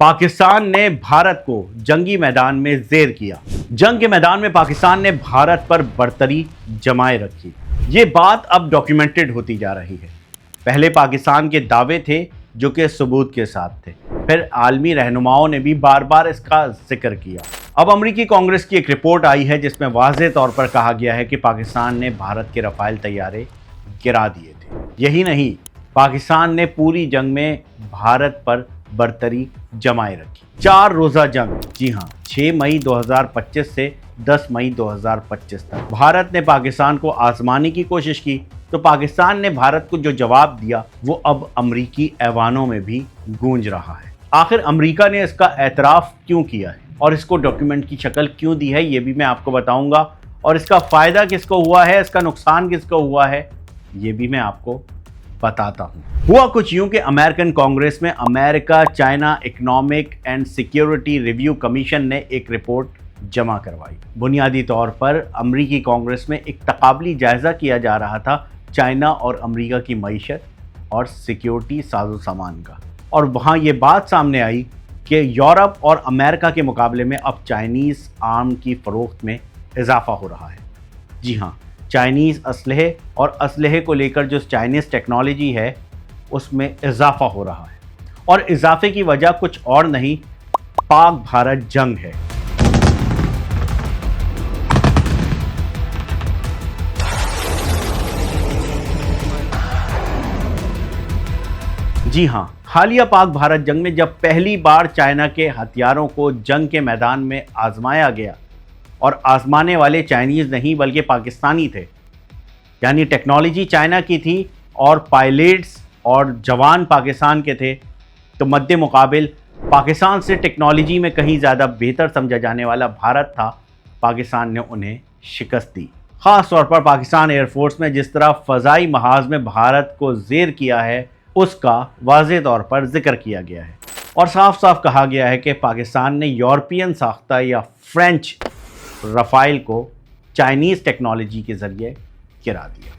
पाकिस्तान ने भारत को जंगी मैदान में ज़ेर किया। जंग के मैदान में पाकिस्तान ने भारत पर बर्तरी जमाए रखी। ये बात अब डॉक्यूमेंटेड होती जा रही है। पहले पाकिस्तान के दावे थे जो कि सबूत के साथ थे, फिर आलमी रहनुमाओं ने भी बार बार इसका जिक्र किया। अब अमरीकी कांग्रेस की एक रिपोर्ट आई है जिसमें वाज़ेह तौर पर कहा गया है कि पाकिस्तान ने भारत के रफ़ाइल तैयारे गिरा दिए थे। यही नहीं, पाकिस्तान ने पूरी जंग में भारत पर बर्तरी जमाए रखी। 4 रोज़ा जंग, जी हाँ, 6 मई 2025 से 10 मई 2025 तक भारत ने पाकिस्तान को आजमाने की कोशिश की, तो पाकिस्तान ने भारत को जो जवाब दिया वो अब अमरीकी ऐवानों में भी गूंज रहा है। आखिर अमरीका ने इसका एतराफ़ क्यों किया है और इसको डॉक्यूमेंट की शक्ल क्यों दी है, ये भी मैं आपको बताऊंगा। और इसका फ़ायदा किसको हुआ है, इसका नुकसान किसको हुआ है, ये भी मैं आपको बताता हूँ। हुआ कुछ यूं कि अमेरिकन कांग्रेस में America China economic and security review commission ने एक रिपोर्ट जमा करवाई। बुनियादी तौर पर अमरीकी कांग्रेस में एक तकाबली जायज़ा किया जा रहा था चाइना और अमरीका की मईशत और सिक्योरिटी साजो सामान का, और वहाँ ये बात सामने आई कि यूरोप और अमेरिका के मुकाबले में अब चाइनीज़ आर्म की फ़रोख्त में इजाफ़ा हो रहा है। जी हाँ, चाइनीज़ असलहे और असलहे को लेकर जो चाइनीज़ टेक्नोलॉजी है उसमें इजाफ़ा हो रहा है, और इजाफे की वजह कुछ और नहीं, पाक भारत जंग है। जी हाँ, हालिया पाक भारत जंग में जब पहली बार चाइना के हथियारों को जंग के मैदान में आजमाया गया, और आजमाने वाले चाइनीज़ नहीं बल्कि पाकिस्तानी थे, यानी टेक्नोलॉजी चाइना की थी और पायलट्स और जवान पाकिस्तान के थे, तो मद्दे मुकाबिल पाकिस्तान से टेक्नोलॉजी में कहीं ज़्यादा बेहतर समझा जाने वाला भारत था। पाकिस्तान ने उन्हें शिकस्त दी। ख़ास तौर पर पाकिस्तान एयरफोर्स में जिस तरह फ़ज़ाई महाज में भारत को ज़ेर किया है उसका वाज़ेह तौर पर जिक्र किया गया है, और साफ साफ कहा गया है कि पाकिस्तान ने यूरोपियन साख्ता या फ्रेंच रफ़ाइल को चाइनीज़ टेक्नोलॉजी के ज़रिए गिरा दिया।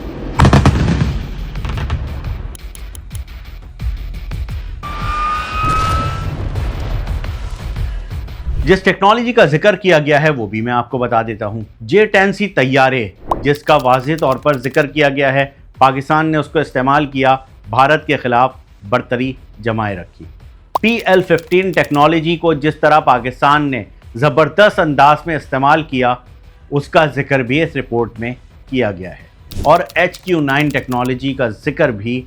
जिस टेक्नोलॉजी का जिक्र किया गया है वो भी मैं आपको बता देता हूँ। J-10C तैयारे जिसका वाज़ेह तौर पर जिक्र किया गया है, पाकिस्तान ने उसको इस्तेमाल किया, भारत के ख़िलाफ़ बर्तरी जमाए रखी। PL-15 टेक्नोलॉजी को जिस तरह पाकिस्तान ने ज़बरदस्त अंदाज में इस्तेमाल किया उसका जिक्र भी इस रिपोर्ट में किया गया है, और HQ-9 टेक्नोलॉजी का जिक्र भी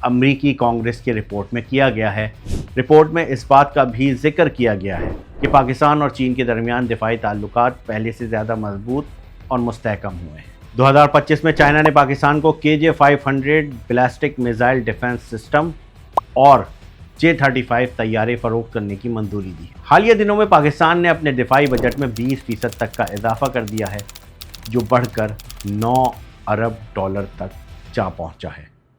अमरीकी कांग्रेस की रिपोर्ट में किया गया है। रिपोर्ट में इस बात का भी जिक्र किया गया है कि पाकिस्तान और चीन के दरमियान दिफाई ताल्लुकात पहले से ज़्यादा मजबूत और मुस्तहकम हुए हैं। 2025 में चाइना ने पाकिस्तान को KJ-500 ballistic missile defence system और J-35 तैयारे फ़रोख्त करने की मंजूरी दी। हालिया दिनों में पाकिस्तान ने अपने दिफाई बजट में 20% तक का इजाफा कर दिया है, जो बढ़कर $9 अरब तक जा पहुंचा है।